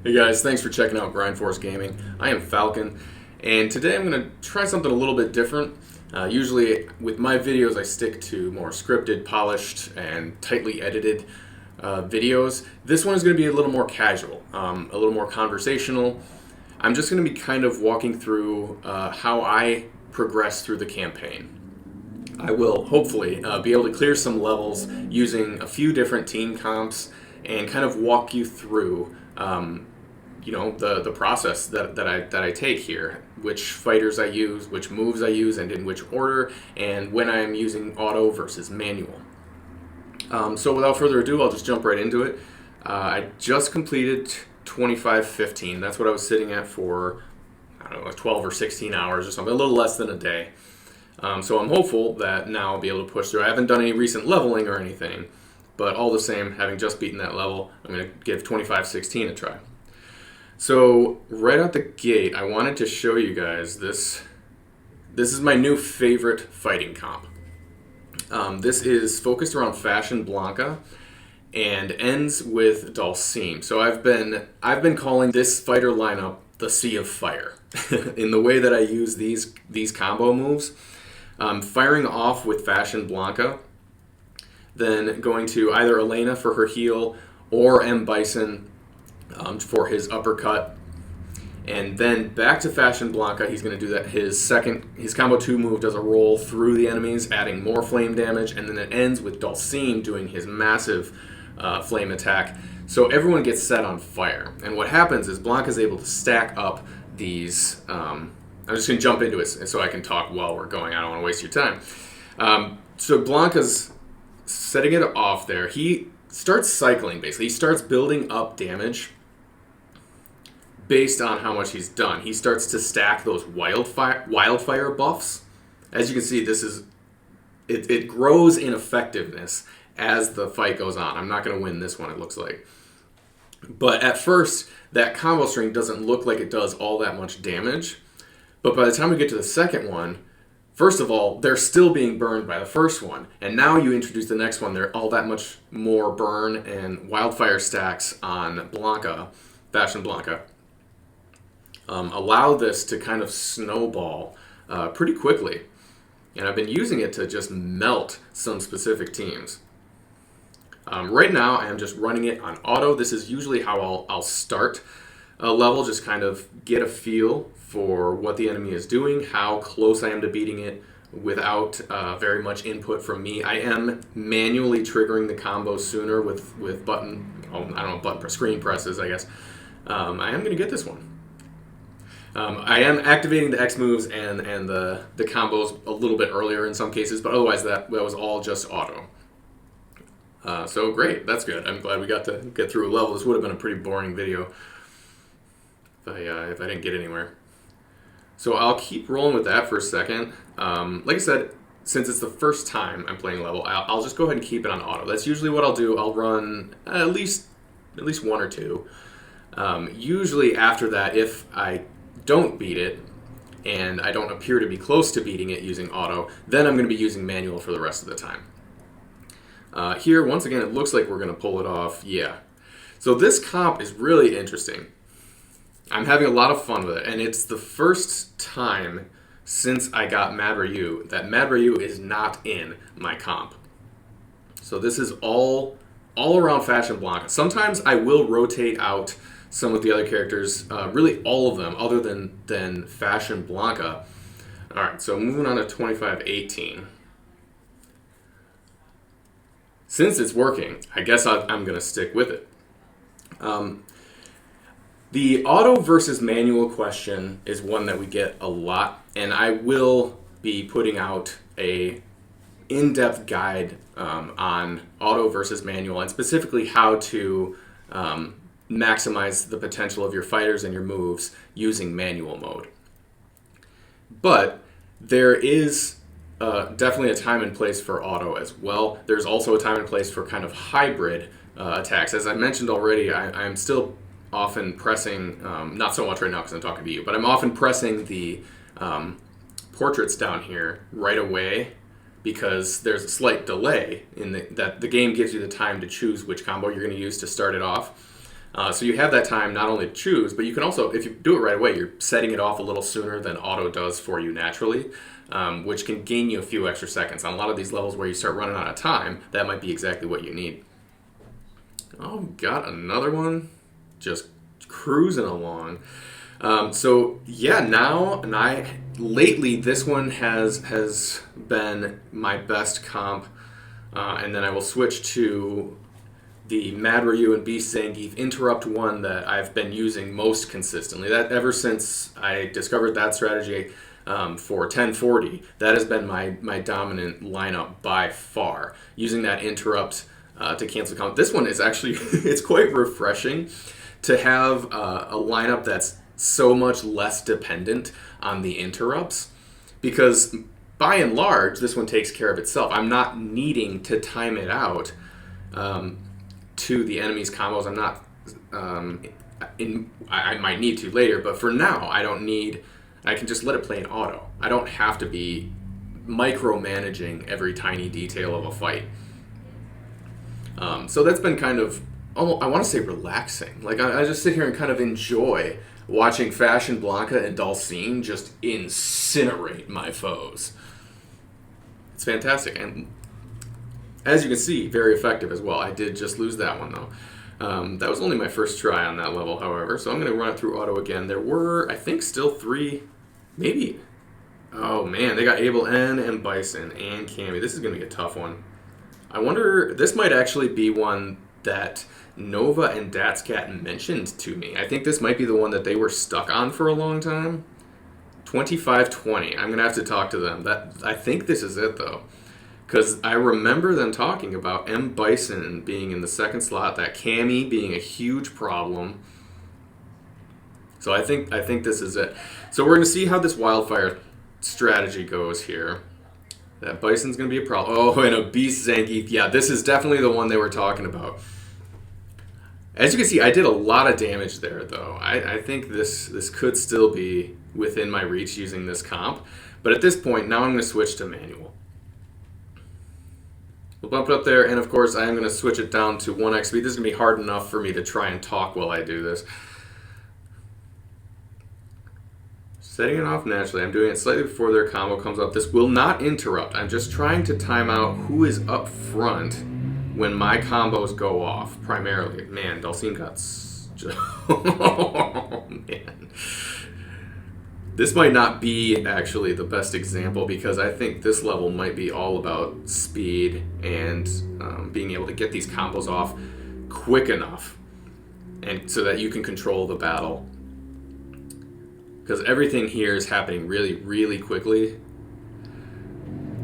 Hey guys, thanks for checking out Grind Force Gaming. I am Falcon, and today I'm going to try something a little bit different. Usually with my videos I stick to more scripted, polished, and tightly edited videos. This one is going to be a little more casual, a little more conversational. I'm just going to be kind of walking through how I progress through the campaign. I will hopefully be able to clear some levels using a few different team comps and kind of walk you through the process that I take here, which fighters I use, which moves I use, and in which order, and when I'm using auto versus manual. So without further ado, I'll just jump right into it. I just completed 25-15. That's what I was sitting at for, I don't know, 12 or 16 hours or something, a little less than a day. So I'm hopeful that now I'll be able to push through. I haven't done any recent leveling or anything, but all the same, having just beaten that level, I'm going to give 25-16 a try. So right out the gate, I wanted to show you guys this. This is my new favorite fighting comp. This is focused around Fashion Blanca and ends with Dulcine. So I've been calling this fighter lineup the Sea of Fire in the way that I use these combo moves. Firing off with Fashion Blanca, then going to either Elena for her heal or M. Bison for his uppercut, and then back to Fashion Blanca. He's going to do that. His combo 2 move does a roll through the enemies, adding more flame damage, and then it ends with Dulcine doing his massive flame attack. So everyone gets set on fire, and what happens is Blanca's able to stack up these. I'm just going to jump into it so I can talk while we're going. I don't want to waste your time. So Blanca's setting it off there. He starts cycling, basically. He starts building up damage based on how much he's done. He starts to stack those wildfire buffs. As you can see, it grows in effectiveness as the fight goes on. I'm not going to win this one, it looks like. But at first, that combo string doesn't look like it does all that much damage. But by the time we get to the second one, first of all, they're still being burned by the first one. And now you introduce the next one, they're all that much more burn and wildfire stacks on Blanca, Fashion Blanca. Allow this to kind of snowball pretty quickly. And I've been using it to just melt some specific teams. Right now, I am just running it on auto. This is usually how I'll start a level, just kind of get a feel for what the enemy is doing, how close I am to beating it without very much input from me. I am manually triggering the combo sooner with screen presses, I guess. I am going to get this one. I am activating the X moves and the combos a little bit earlier in some cases, but otherwise that was all just auto. So great, that's good. I'm glad we got to get through a level. This would have been a pretty boring video if I didn't get anywhere. So I'll keep rolling with that for a second. Like I said, since it's the first time I'm playing level, I'll just go ahead and keep it on auto. That's usually what I'll do. I'll run at least one or two. Usually after that, if I don't beat it and I don't appear to be close to beating it using auto, then I'm going to be using manual for the rest of the time. Here, once again, it looks like we're going to pull it off. Yeah. So this comp is really interesting. I'm having a lot of fun with it, and it's the first time since I got Mad Ryu that Mad Ryu is not in my comp. So this is all around Fashion Blanca. Sometimes I will rotate out some of the other characters, really all of them, other than Fashion Blanca. All right, so moving on to 25-18. Since it's working, I guess I'm going to stick with it. The auto versus manual question is one that we get a lot, and I will be putting out a in-depth guide on auto versus manual, and specifically how to maximize the potential of your fighters and your moves using manual mode. But there is definitely a time and place for auto as well. There's also a time and place for kind of hybrid attacks. As I mentioned already, I'm still often pressing, not so much right now because I'm talking to you, but I'm often pressing the portraits down here right away because there's a slight delay in that the game gives you the time to choose which combo you're going to use to start it off. So you have that time not only to choose, but you can also, if you do it right away, you're setting it off a little sooner than auto does for you naturally, which can gain you a few extra seconds. On a lot of these levels where you start running out of time, that might be exactly what you need. Oh, got another one. Just cruising along. So yeah, lately this one has been my best comp, and then I will switch to the Mad Ryu and Beast Zangief interrupt one that I've been using most consistently. That ever since I discovered that strategy for 1040, that has been my dominant lineup by far. Using that interrupt to cancel count. This one is actually it's quite refreshing to have a lineup that's so much less dependent on the interrupts, because by and large this one takes care of itself. I'm not needing to time it out to the enemy's combos. I'm not I might need to later, but for now I don't need. I can just let it play in auto. I don't have to be micromanaging every tiny detail of a fight. So that's been kind of, I want to say relaxing. Like I just sit here and kind of enjoy watching Fashion Blanca and Dulcine just incinerate my foes. It's fantastic, and as you can see, very effective as well. I did just lose that one though. That was only my first try on that level, however, so I'm going to run it through auto again. There were, I think, still 3, maybe. Oh man, they got Abel N and Bison and Cammy. This is going to be a tough one. I wonder, this might actually be one that Nova and Datscat mentioned to me. I think this might be the one that they were stuck on for a long time. 2520. I'm going to have to talk to them. I think this is it, though. Because I remember them talking about M. Bison being in the second slot, that Cammy being a huge problem. So I think this is it. So we're going to see how this Wildfire strategy goes here. That Bison's going to be a problem. Oh, and a Beast Zangief. Yeah, this is definitely the one they were talking about. As you can see, I did a lot of damage there, though. I think this could still be within my reach using this comp. But at this point, now I'm going to switch to manual. We'll bump it up there, and of course, I am going to switch it down to 1x speed. This is going to be hard enough for me to try and talk while I do this. Setting it off naturally. I'm doing it slightly before their combo comes up. This will not interrupt. I'm just trying to time out who is up front when my combos go off, primarily. Man, Dulcine got... Oh, man. This might not be actually the best example, because I think this level might be all about speed and being able to get these combos off quick enough, and so that you can control the battle. Because everything here is happening really, really quickly.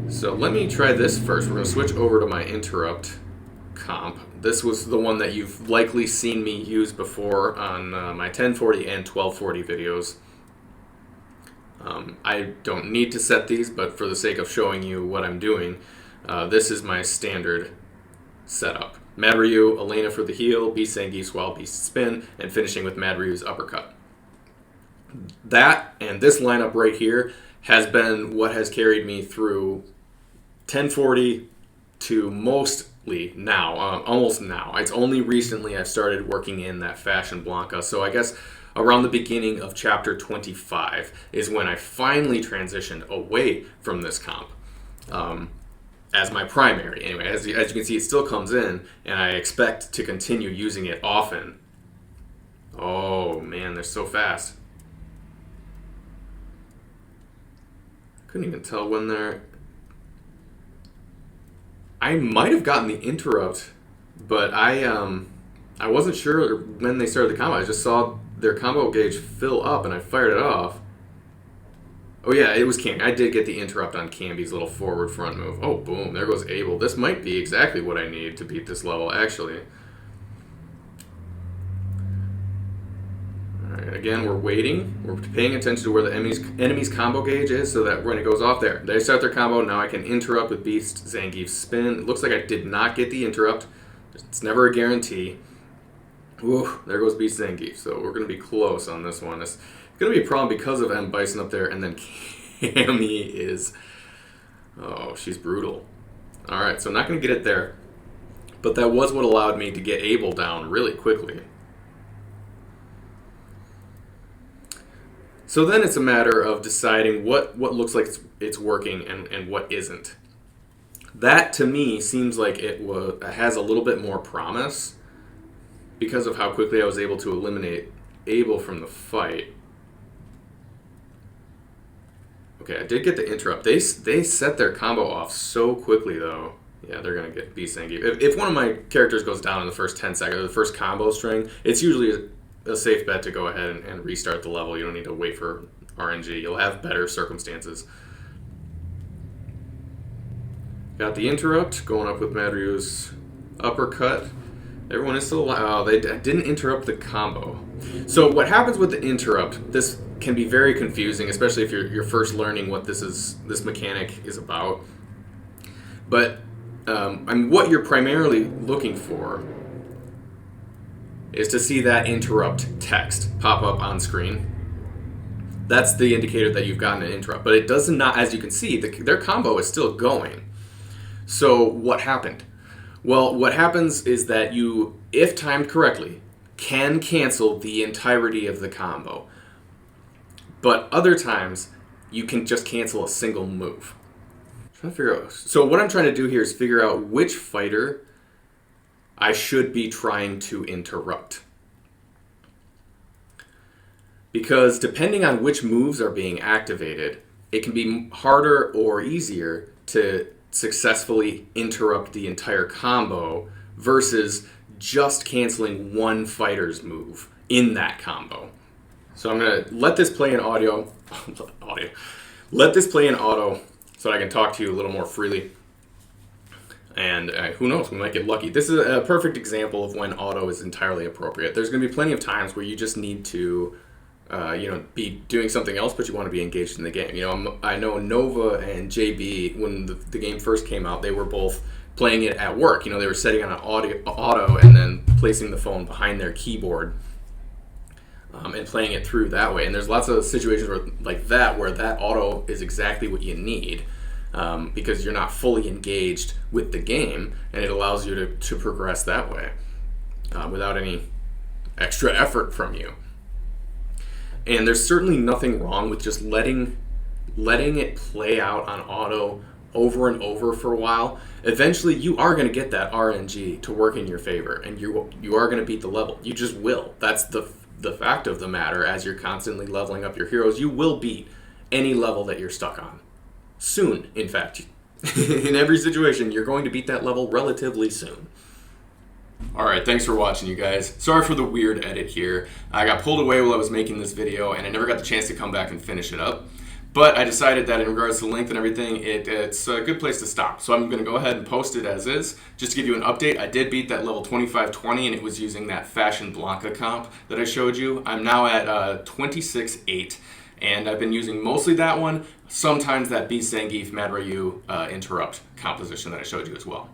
So let me try this first. We're going to switch over to my interrupt comp. This was the one that you've likely seen me use before on my 1040 and 1240 videos. I don't need to set these, but for the sake of showing you what I'm doing, this is my standard setup. Mad Ryu, Elena for the heal, Beast Zangief, Swell, Beast Spin, and finishing with Mad Ryu's uppercut. That and this lineup right here has been what has carried me through 1040 to mostly now, almost now. It's only recently I've started working in that Fashion Blanca, so I guess around the beginning of chapter 25 is when I finally transitioned away from this comp as my primary. Anyway, as you can see, it still comes in, and I expect to continue using it often. Oh man, they're so fast. Couldn't even tell when they're... I might have gotten the interrupt, but I wasn't sure when they started the combo. I just saw their combo gauge fill up, and I fired it off. Oh yeah, it was Camby. I did get the interrupt on Camby's little forward front move. Oh, boom, there goes Abel. This might be exactly what I need to beat this level, actually. Again, we're waiting. We're paying attention to where the enemy's combo gauge is, so that when it goes off there, they start their combo. Now I can interrupt with Beast Zangief Spin. It looks like I did not get the interrupt. It's never a guarantee. Ooh, there goes Beast Zangief. So we're going to be close on this one. It's going to be a problem because of M. Bison up there, and then Cammy is... Oh, she's brutal. Alright, so I'm not going to get it there. But that was what allowed me to get Abel down really quickly. So then it's a matter of deciding what looks like it's working and what isn't. That to me seems like it has a little bit more promise because of how quickly I was able to eliminate Abel from the fight. Okay, I did get the interrupt. They set their combo off so quickly though. Yeah, they're going to get B-Sangy. If one of my characters goes down in the first 10 seconds, the first combo string, it's usually a safe bet to go ahead and restart the level. You don't need to wait for RNG. You'll have better circumstances. Got the interrupt, going up with Madryu's uppercut. Everyone is still alive. Oh, they didn't interrupt the combo. So what happens with the interrupt, this can be very confusing, especially if you're first learning what this mechanic is about. But what you're primarily looking for is to see that interrupt text pop up on screen. That's the indicator that you've gotten an interrupt. But it does not, as you can see, their combo is still going. So what happened? Well, what happens is that you, if timed correctly, can cancel the entirety of the combo. But other times, you can just cancel a single move. So what I'm trying to do here is figure out which fighter I should be trying to interrupt. Because depending on which moves are being activated, it can be harder or easier to successfully interrupt the entire combo versus just canceling one fighter's move in that combo. So I'm going to let this play in audio. Let this play in auto so I can talk to you a little more freely. And who knows, we might get lucky. This is a perfect example of when auto is entirely appropriate. There's going to be plenty of times where you just need to be doing something else, but you want to be engaged in the game. I know Nova and JB, when the game first came out, they were both playing it at work. They were setting on an auto and then placing the phone behind their keyboard and playing it through that way. And there's lots of situations like that where that auto is exactly what you need because you're not fully engaged with the game, and it allows you to progress that way without any extra effort from you. And there's certainly nothing wrong with just letting it play out on auto over and over for a while. Eventually, you are going to get that RNG to work in your favor, and you are going to beat the level. You just will. That's the fact of the matter. As you're constantly leveling up your heroes, you will beat any level that you're stuck on. Soon, in fact. In every situation, you're going to beat that level relatively soon. Alright, thanks for watching, you guys. Sorry for the weird edit here. I got pulled away while I was making this video, and I never got the chance to come back and finish it up. But I decided that in regards to length and everything, it's a good place to stop. So I'm going to go ahead and post it as is. Just to give you an update, I did beat that level 2520, and it was using that Fashion Blanca comp that I showed you. I'm now at 26.8, and I've been using mostly that one, sometimes that B-Zangief Madryu interrupt composition that I showed you as well.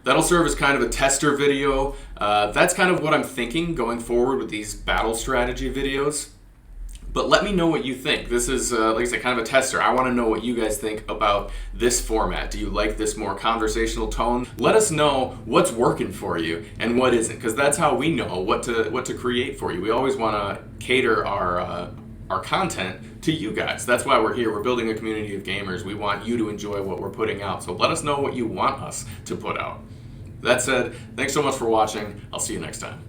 That'll serve as kind of a tester video. That's kind of what I'm thinking going forward with these battle strategy videos. But let me know what you think. This is, like I said, kind of a tester. I want to know what you guys think about this format. Do you like this more conversational tone? Let us know what's working for you and what isn't, because that's how we know what to create for you. We always want to cater our content to you guys. That's why we're here. We're building a community of gamers. We want you to enjoy what we're putting out. So let us know what you want us to put out. That said, thanks so much for watching. I'll see you next time.